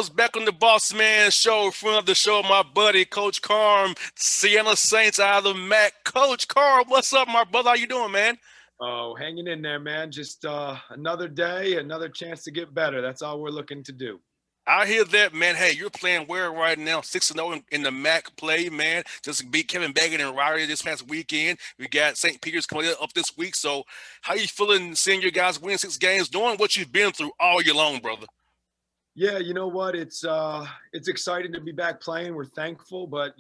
house back on the Bossman show, front of the show, my buddy, Coach Carm, Sienna Saints out of the MAC. Coach Carm, what's up, my brother? How you doing, man? Oh, hanging in there, man. Just another day, another chance to get better. That's all we're looking to do. I hear that, man. Hey, you're playing well right now, 6-0 in the MAC play, man. Just beat Kevin Baggett and Ryrie this past weekend. We got St. Peter's coming up this week. So how you feeling seeing your guys win 6 games, knowing what you've been through all year long, brother? Yeah, you know what? It's exciting to be back playing. We're thankful, but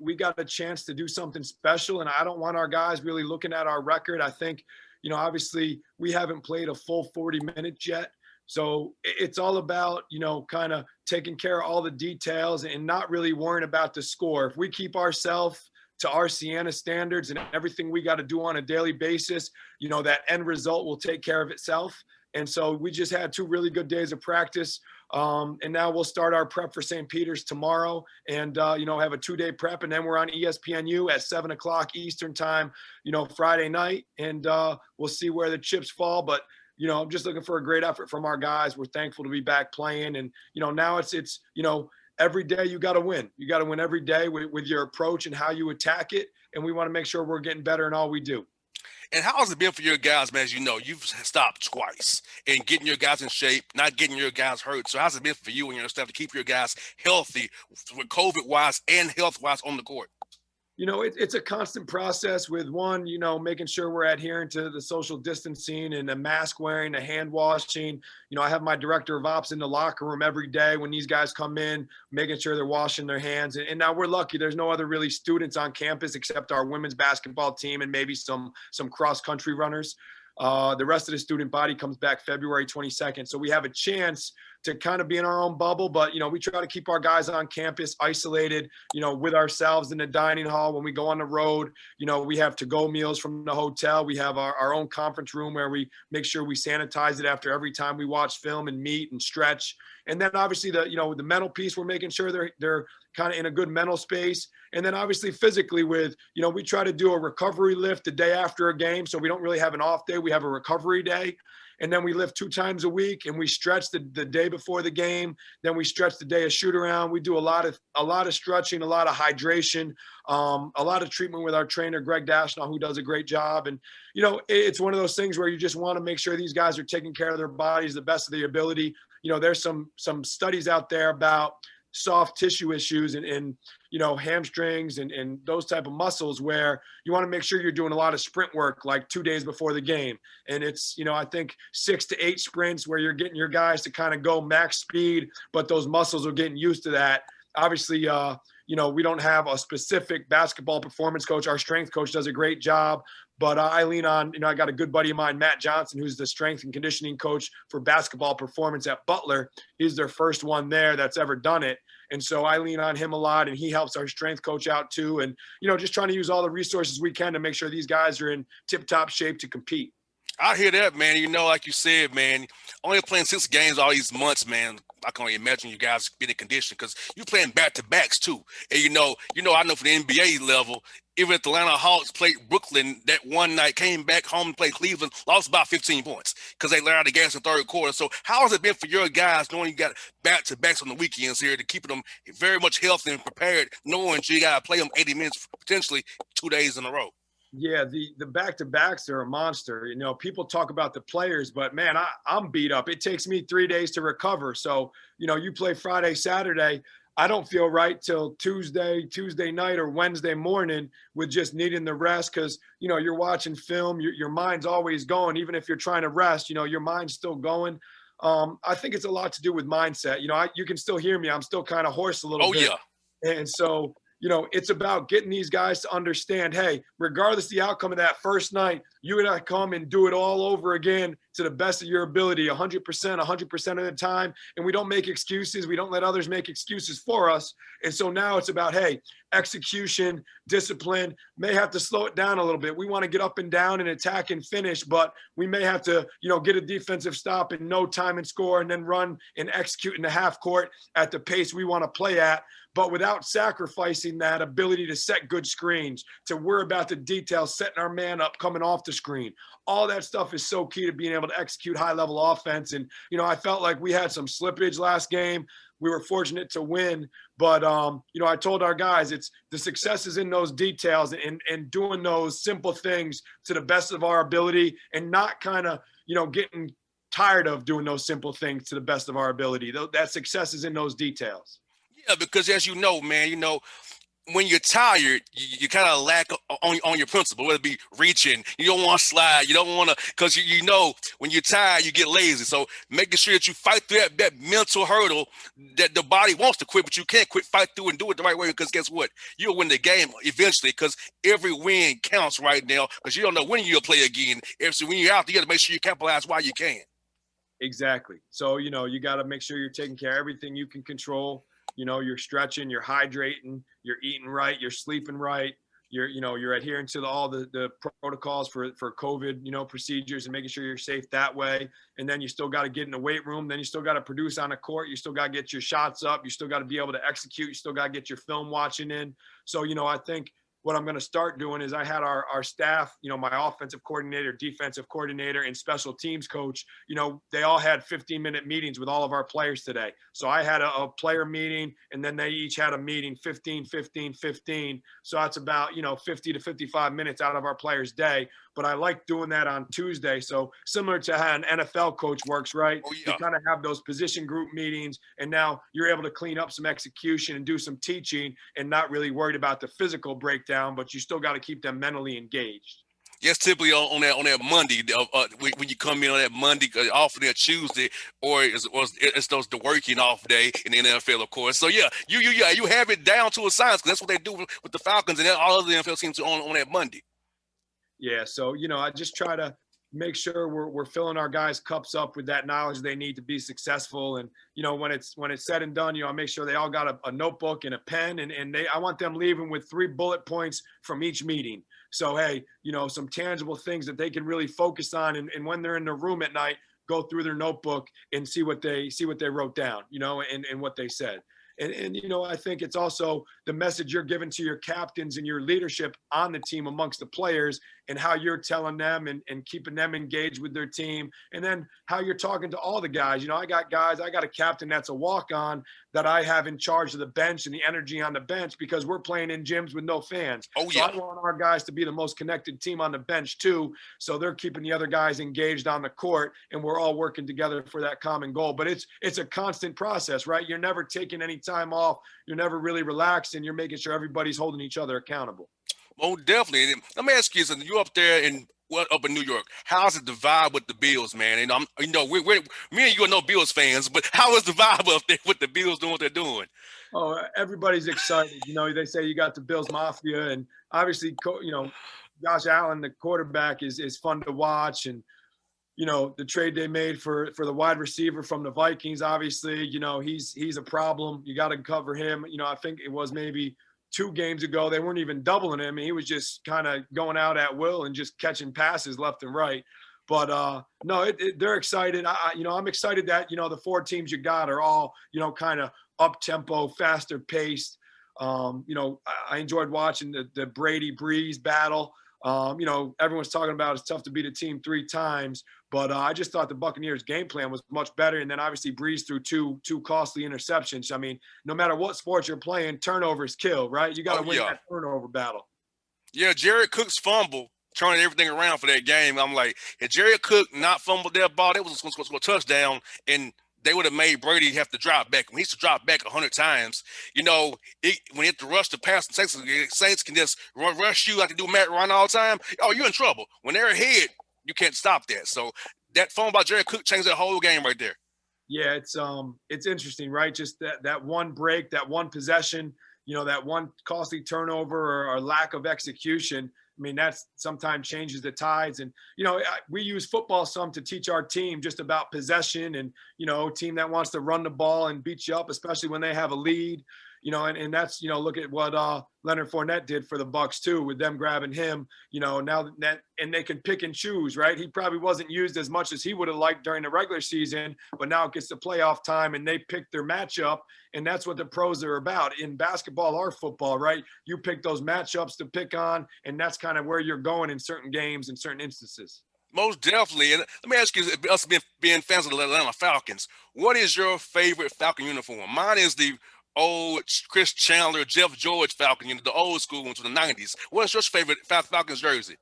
we got a chance to do something special, and I don't want our guys really looking at our record. I think, obviously we haven't played a full 40 minutes yet. So it's all about, kind of taking care of all the details and not really worrying about the score. If we keep ourselves to our Sienna standards and everything we got to do on a daily basis, that end result will take care of itself. And so we just had 2 really good days of practice. And now we'll start our prep for St. Peter's tomorrow and, have a 2-day prep. And then we're on ESPNU at 7:00 Eastern time, Friday night. And we'll see where the chips fall. But, I'm just looking for a great effort from our guys. We're thankful to be back playing. And, now it's every day you got to win. You got to win every day with your approach and how you attack it. And we want to make sure we're getting better in all we do. And how has it been for your guys, man? As you know, you've stopped twice and getting your guys in shape, not getting your guys hurt. So how's it been for you and your staff to keep your guys healthy, with COVID-wise and health-wise on the court? It's a constant process with one, making sure we're adhering to the social distancing and the mask wearing, the hand washing. I have my director of ops in the locker room every day when these guys come in, making sure they're washing their hands. And now we're lucky. There's no other really students on campus except our women's basketball team and maybe some cross-country runners. The rest of the student body comes back February 22nd. So we have a chance to kind of be in our own bubble, but, we try to keep our guys on campus isolated, with ourselves in the dining hall. When we go on the road, we have to-go meals from the hotel. We have our own conference room where we make sure we sanitize it after every time we watch film and meet and stretch. And then obviously the mental piece, we're making sure they're kind of in a good mental space. And then obviously physically with, we try to do a recovery lift the day after a game. So we don't really have an off day. We have a recovery day. And then we lift 2 times a week and we stretch the day before the game. Then we stretch the day of shoot around. We do a lot of stretching, a lot of hydration, a lot of treatment with our trainer, Greg Dashnell, who does a great job. And, it's one of those things where you just want to make sure these guys are taking care of their bodies the best of their ability. There's some studies out there about soft tissue issues and hamstrings and those type of muscles where you want to make sure you're doing a lot of sprint work like 2 days before the game. And it's, I think 6 to 8 sprints where you're getting your guys to kind of go max speed, but those muscles are getting used to that. Obviously, we don't have a specific basketball performance coach. Our strength coach does a great job, but I lean on, I got a good buddy of mine, Matt Johnson, who's the strength and conditioning coach for basketball performance at Butler. He's their first one there that's ever done it. And so I lean on him a lot, and he helps our strength coach out too. And, just trying to use all the resources we can to make sure these guys are in tip-top shape to compete. I hear that, man. Like you said, man, only playing 6 games all these months, man. I can only imagine you guys be in condition because you're playing back-to-backs too. And I know for the NBA level, even if the Atlanta Hawks played Brooklyn that one night, came back home and played Cleveland, lost about 15 points because they let out the gas in the third quarter. So how has it been for your guys knowing you got back-to-backs on the weekends here to keep them very much healthy and prepared, knowing you got to play them 80 minutes potentially 2 days in a row? Yeah, the back-to-backs are a monster. People talk about the players, but, man, I'm beat up. It takes me 3 days to recover. So, you play Friday, Saturday. I don't feel right till Tuesday night or Wednesday morning with just needing the rest because, you're watching film. Your mind's always going. Even if you're trying to rest, your mind's still going. I think it's a lot to do with mindset. You can still hear me. I'm still kind of hoarse a little bit. Oh, yeah. And so – it's about getting these guys to understand, hey, regardless of the outcome of that first night, you got to come and do it all over again to the best of your ability, 100% of the time. And we don't make excuses. We don't let others make excuses for us. And so now it's about, hey, execution, discipline, may have to slow it down a little bit. We want to get up and down and attack and finish, but we may have to, get a defensive stop in no time and score and then run and execute in the half court at the pace we want to play at. but without sacrificing that ability to set good screens, to worry about the details, setting our man up, coming off the screen. All that stuff is so key to being able to execute high-level offense. And, you know, I felt like we had some slippage last game. We were fortunate to win, but you know, I told our guys, it's the success is in those details and doing those simple things to the best of our ability, and not kind of, you know, getting tired of doing those simple things to the best of our ability. That success is in those details. Yeah, because as you know, man, you know, when you're tired, you kind of lack on your principle, whether it be reaching. You don't want to slide. You don't want to, because you know when you're tired, you get lazy. So making sure that you fight through that mental hurdle that the body wants to quit, but you can't quit, fight through and do it the right way, because guess what? You'll win the game eventually, because every win counts right now, because you don't know when you'll play again. So when you're out there, you got to make sure you capitalize while you can. Exactly. So, you know, you got to make sure you're taking care of everything you can control. You know, you're stretching, you're hydrating, you're eating right, you're sleeping right, you're adhering to all the protocols for COVID, you know, procedures, and making sure you're safe that way. And then you still got to get in the weight room. Then you still got to produce on the court. You still got to get your shots up. You still got to be able to execute. You still got to get your film watching in. So, you know, I think what I'm going to start doing is I had our staff, you know, my offensive coordinator, defensive coordinator, and special teams coach, you know, they all had 15-minute meetings with all of our players today. So I had a player meeting, and then they each had a meeting, 15, 15, 15. So that's about, you know, 50 to 55 minutes out of our players' day. But I like doing that on Tuesday. So similar to how an NFL coach works, right? Oh, yeah. You kind of have those position group meetings, and now you're able to clean up some execution and do some teaching, and not really worried about the physical breakdown, but you still got to keep them mentally engaged. Yes, typically on that Monday, when you come in on that Monday, off of that Tuesday, or it's the working off day in the NFL, of course. So yeah, you have it down to a science, because that's what they do with the Falcons and all other NFL teams on that Monday. Yeah, so, you know, I just try to make sure we're filling our guys' cups up with that knowledge they need to be successful. And, you know, when it's said and done, you know, I make sure they all got a notebook and a pen, and I want them leaving with 3 bullet points from each meeting. So, hey, you know, some tangible things that they can really focus on. And when they're in the room at night, go through their notebook and see what they wrote down, you know, and what they said. And, you know, I think it's also the message you're giving to your captains and your leadership on the team amongst the players, and how you're telling them and keeping them engaged with their team. And then how you're talking to all the guys. You know, I got a captain that's a walk-on that I have in charge of the bench and the energy on the bench, because we're playing in gyms with no fans. Oh, yeah. So I want our guys to be the most connected team on the bench too. So they're keeping the other guys engaged on the court, and we're all working together for that common goal. But it's a constant process, right? You're never taking any time off. You're never really relaxed, and you're making sure everybody's holding each other accountable. Oh, definitely. And let me ask you something. You up there up in New York? How's it the vibe with the Bills, man? And you know, me and you are no Bills fans, but how is the vibe up there with the Bills doing what they're doing? Oh, everybody's excited. You know, they say you got the Bills Mafia, and obviously, you know, Josh Allen, the quarterback, is fun to watch. And, you know, the trade they made for the wide receiver from the Vikings, obviously, you know, he's a problem. You got to cover him. You know, I think it was maybe 2 games ago, they weren't even doubling him. He was just kind of going out at will and just catching passes left and right. But no, they're excited. I'm excited that, you know, the 4 teams you got are all, you know, kind of up tempo, faster paced. You know, I enjoyed watching the Brady Breeze battle. You know, everyone's talking about it's tough to beat a team 3 times, but I just thought the Buccaneers' game plan was much better. And then obviously Breeze threw two costly interceptions. I mean, no matter what sport you're playing, turnovers kill, right? You got to win that turnover battle. Yeah, Jared Cook's fumble turning everything around for that game. I'm like, if Jared Cook not fumbled that ball, that was going to go touchdown, and they would have made Brady have to drop back. When he used to drop back 100 times, you know, when he had to rush the pass, the Saints can just rush you like they do Matt Ryan all the time. Oh, you're in trouble. When they're ahead, you can't stop that. So that fumble by Jared Cook changed that whole game right there. Yeah, it's interesting, right? Just that one break, that one possession, you know, that one costly turnover or lack of execution. I mean, that sometimes changes the tides. And, you know, we use football some to teach our team just about possession, and, you know, a team that wants to run the ball and beat you up, especially when they have a lead. and that's, look at what Leonard Fournette did for the Bucs too, with them grabbing him, now that, and they can pick and choose, right? He probably wasn't used as much as he would have liked during the regular season, but now it gets to playoff time and they pick their matchup. And that's what the pros are about in basketball or football, right? You pick those matchups to pick on, and that's kind of where you're going in certain games, in certain instances. Most definitely. And let me ask you, us being fans of the Atlanta Falcons, what is your favorite Falcon uniform? Mine is the old Chris Chandler, Jeff George Falcon, the old school ones from the 90s. What's your favorite Falcons jersey?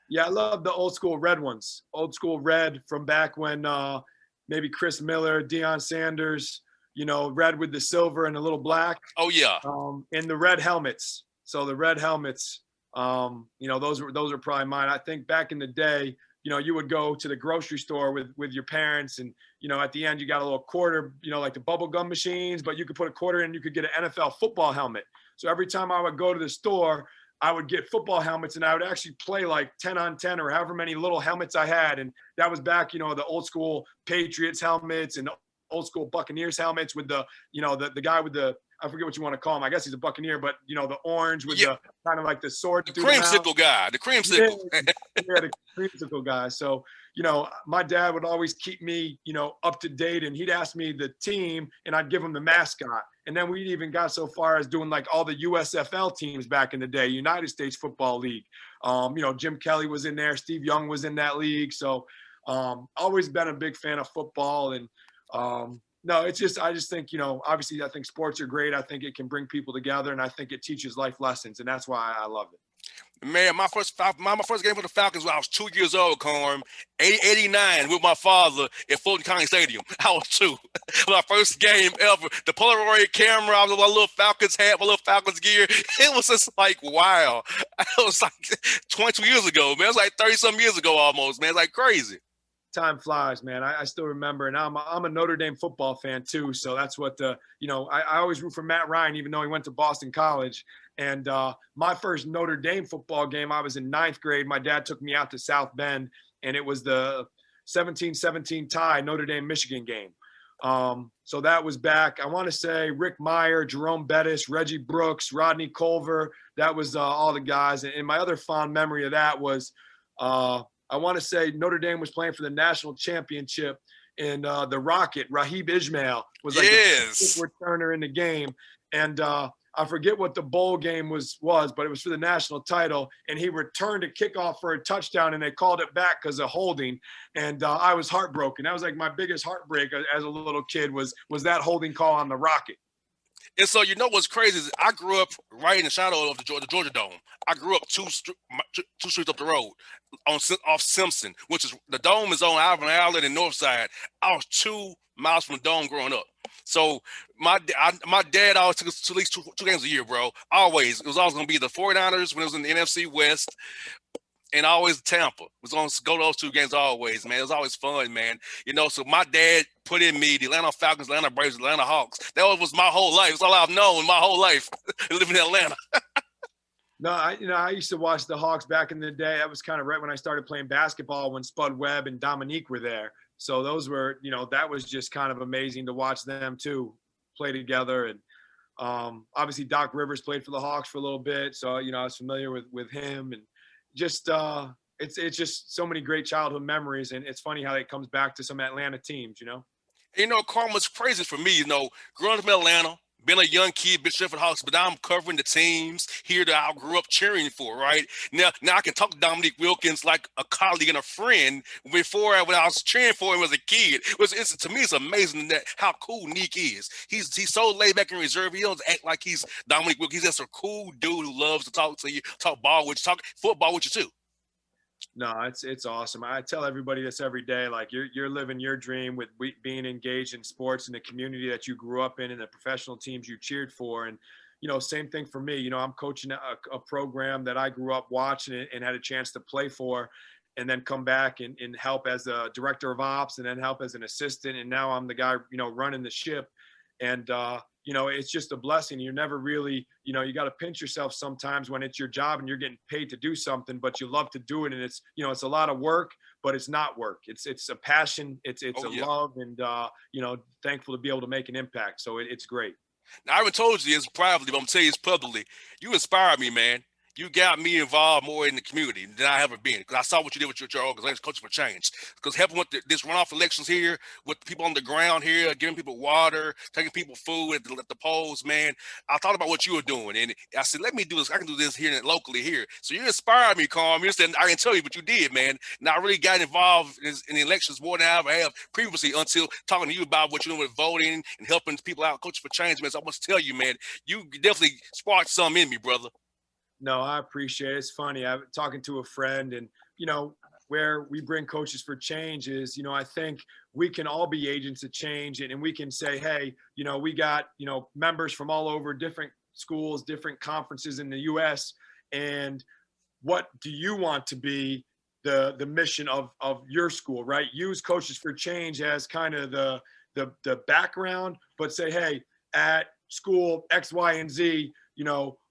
Yeah, I love the old school red ones. Old school red from back when maybe Chris Miller, Deion Sanders, red with the silver and a little black. Oh, yeah. And the red helmets. So the red helmets, those are probably mine. I think back in the day, you would go to the grocery store with your parents, and, at the end you got a little quarter, like the bubble gum machines, but you could put a quarter in, you could get an NFL football helmet. So every time I would go to the store, I would get football helmets, and I would actually play like 10 on 10 or however many little helmets I had. And that was back, the old school Patriots helmets and the old school Buccaneers helmets with the, the guy with the, I forget what you want to call him. I guess he's a Buccaneer, but the orange with the kind of like the sword. The creamsicle guy, the creamsicle. The creamsicle guy. So, my dad would always keep me, up to date, and he'd ask me the team and I'd give him the mascot. And then we even got so far as doing like all the USFL teams back in the day, United States Football League. Jim Kelly was in there. Steve Young was in that league. So always been a big fan of football. And, no, I just think, obviously I think sports are great. I think it can bring people together, and I think it teaches life lessons, and that's why I love it. Man, my first game for the Falcons when I was 2 years old, Carmen, 89 with my father at Fulton County Stadium. I was 2. My first game ever. The Polaroid camera, I was with my little Falcons hat, my little Falcons gear. It was just like, wow. It was like 22 years ago, man. It was like 30-some years ago almost, man. It's like crazy. Time flies, man. I still remember, and I'm a Notre Dame football fan too. So that's what I always root for Matt Ryan, even though he went to Boston College. And my first Notre Dame football game, I was in 9th grade. My dad took me out to South Bend, and it was the 17-17 tie Notre Dame Michigan game. So that was back, I want to say, Rick Meyer, Jerome Bettis, Reggie Brooks, Rodney Culver. That was all the guys. And my other fond memory of that was I want to say Notre Dame was playing for the national championship, and the Rocket, Raheem Ismail, was like the returner in the game. And I forget what the bowl game was, but it was for the national title. And he returned a kickoff for a touchdown, and they called it back because of holding. And I was heartbroken. That was like my biggest heartbreak as a little kid was that holding call on the Rocket. And so, what's crazy is I grew up right in the shadow of the Georgia Dome. I grew up two streets up the road off Simpson, which is the Dome is on Alvin Island and North Side. I was 2 miles from the Dome growing up. So my dad always took us to at least two games a year, bro. Always. It was always going to be the 49ers when it was in the NFC West, and always Tampa. Was going to go to those 2 games always, man. It was always fun, man. So my dad put in me the Atlanta Falcons, Atlanta Braves, Atlanta Hawks. That was my whole life. It's all I've known my whole life, living in Atlanta. No, I used to watch the Hawks back in the day. That was kind of right when I started playing basketball, when Spud Webb and Dominique were there. So those were, that was just kind of amazing to watch them too play together. And obviously Doc Rivers played for the Hawks for a little bit. So, I was familiar with him, and just it's just so many great childhood memories. And it's funny how it comes back to some Atlanta teams, Carmen, what's crazy for me, growing up in Atlanta, been a young kid, been for the Hawks, but now I'm covering the teams here that I grew up cheering for, right? Now I can talk to Dominique Wilkins like a colleague and a friend. When I was cheering for him as a kid, to me, it's amazing that how cool Nick is. He's so laid back and reserved. He doesn't act like he's Dominique Wilkins. He's just a cool dude who loves to talk to you, talk ball with you, talk football with you too. No, it's awesome. I tell everybody this every day. Like you're living your dream with being engaged in sports and the community that you grew up in and the professional teams you cheered for. And, same thing for me. I'm coaching a program that I grew up watching and had a chance to play for, and then come back and help as a director of ops, and then help as an assistant. And now I'm the guy, running the ship. And, it's just a blessing. You're never really, you got to pinch yourself sometimes when it's your job and you're getting paid to do something, but you love to do it. And it's, it's a lot of work, but it's not work. It's a passion. It's love, and, thankful to be able to make an impact. So it's great. Now, I haven't told you this privately, but I'm telling you this publicly. You inspired me, man. You got me involved more in the community than I ever been. Because I saw what you did with your organization, Coaches for Change. Because helping with this runoff elections here, with people on the ground here, giving people water, taking people food at the polls, man. I thought about what you were doing, and I said, let me do this. I can do this here locally here. So you inspired me, Carmen. You said, I can tell you what you did, man. And I really got involved in the elections more than I ever have previously until talking to you about what you're doing with voting and helping people out, Coaches for Change, man. So I must tell you, man, you definitely sparked something in me, brother. No, I appreciate it. It's funny. I'm talking to a friend, and, where we bring Coaches for Change is, I think we can all be agents of change, and we can say, hey, we got, members from all over different schools, different conferences in the U.S. And what do you want to be the mission of your school, right? Use Coaches for Change as kind of the background, but say, hey, at school X, Y, and Z,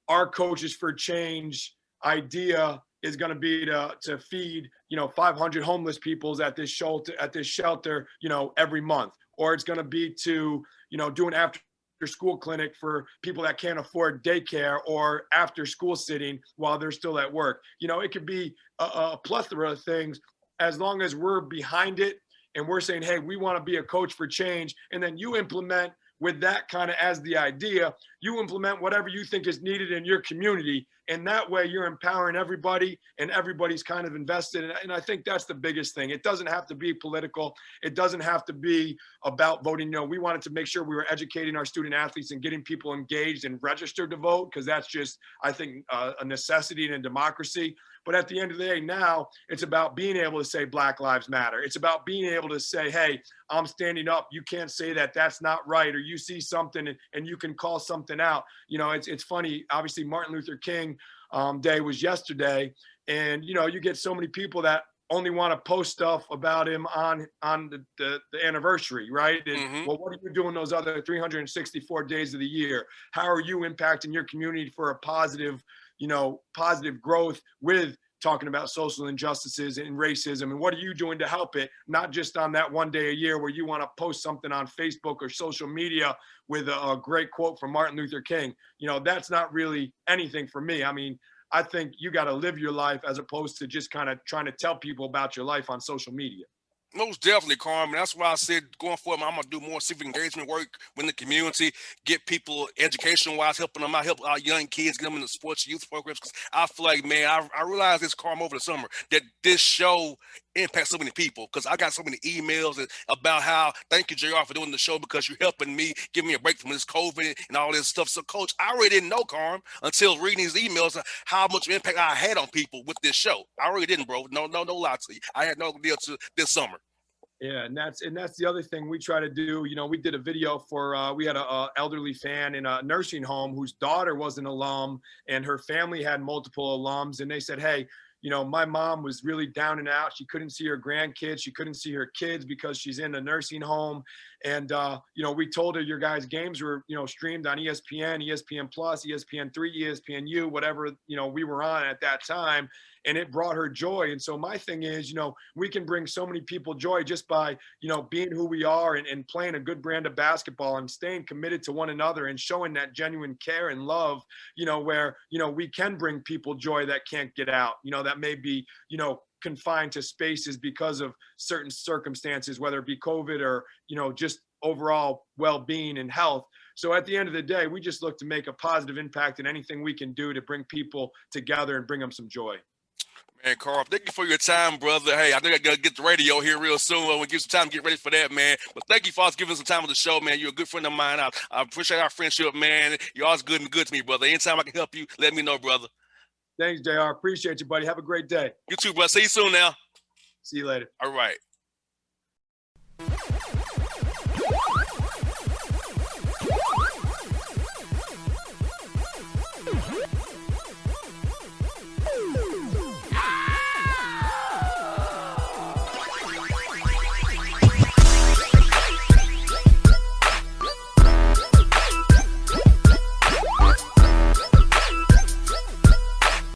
our Coaches for Change idea is going to be to feed 500 homeless peoples at this shelter every month, or it's going to be to do an after school clinic for people that can't afford daycare or after school sitting while they're still at work. It could be a plethora of things, as long as we're behind it and we're saying, hey, we want to be a coach for change, and then you implement with that kind of as the idea, you implement whatever you think is needed in your community. And that way you're empowering everybody, and everybody's kind of invested. And I think that's the biggest thing. It doesn't have to be political. It doesn't have to be about voting. We wanted to make sure we were educating our student athletes and getting people engaged and registered to vote, because that's just, I think, a necessity in a democracy. But at the end of the day, now it's about being able to say Black Lives Matter. It's about being able to say, hey, I'm standing up. You can't say that that's not right, or you see something and you can call something out. It's funny. Obviously, Martin Luther King Day was yesterday, and you get so many people that only want to post stuff about him on the anniversary, right? And well, what are you doing those other 364 days of the year? How are you impacting your community for a positive growth with talking about social injustices and racism? And what are you doing to help it? Not just on that one day a year where you want to post something on Facebook or social media with a great quote from Martin Luther King. That's not really anything for me. I mean, I think you got to live your life as opposed to just kind of trying to tell people about your life on social media. Most definitely, Carmen. That's why I said going forward, I'm going to do more civic engagement work in the community, get people education-wise, helping them out, help our young kids, get them in the sports youth programs. Because I feel like, man, I realized this, Carmen, over the summer, that this show impacts so many people, because I got so many emails about how, thank you, JR, for doing the show, because you're helping me, give me a break from this COVID and all this stuff. So, Coach, I already didn't know, Carmen, until reading these emails, how much impact I had on people with this show. I already didn't, bro. No lie to you. I had no idea to this summer. Yeah, and that's the other thing we try to do. We did a video for we had a elderly fan in a nursing home whose daughter was an alum, and her family had multiple alums, and they said, hey, my mom was really down and out. She couldn't see her grandkids. She couldn't see her kids because she's in a nursing home. And, we told her your guys' games were, streamed on ESPN, ESPN Plus, ESPN3, ESPNU, whatever, we were on at that time. And it brought her joy. And so my thing is, we can bring so many people joy just by, being who we are and playing a good brand of basketball and staying committed to one another and showing that genuine care and love, where, we can bring people joy that can't get out, that may be, confined to spaces because of certain circumstances, whether it be COVID or, just overall well-being and health. So at the end of the day, we just look to make a positive impact in anything we can do to bring people together and bring them some joy. Man, Carl, thank you for your time, brother. Hey, I think I got to get the radio here real soon. We'll give some time to get ready for that, man. But thank you for us giving some time on the show, man. You're a good friend of mine. I appreciate our friendship, man. You're always good to me, brother. Anytime I can help you, let me know, brother. Thanks, JR. Appreciate you, buddy. Have a great day. You too, brother. See you soon now. See you later. All right.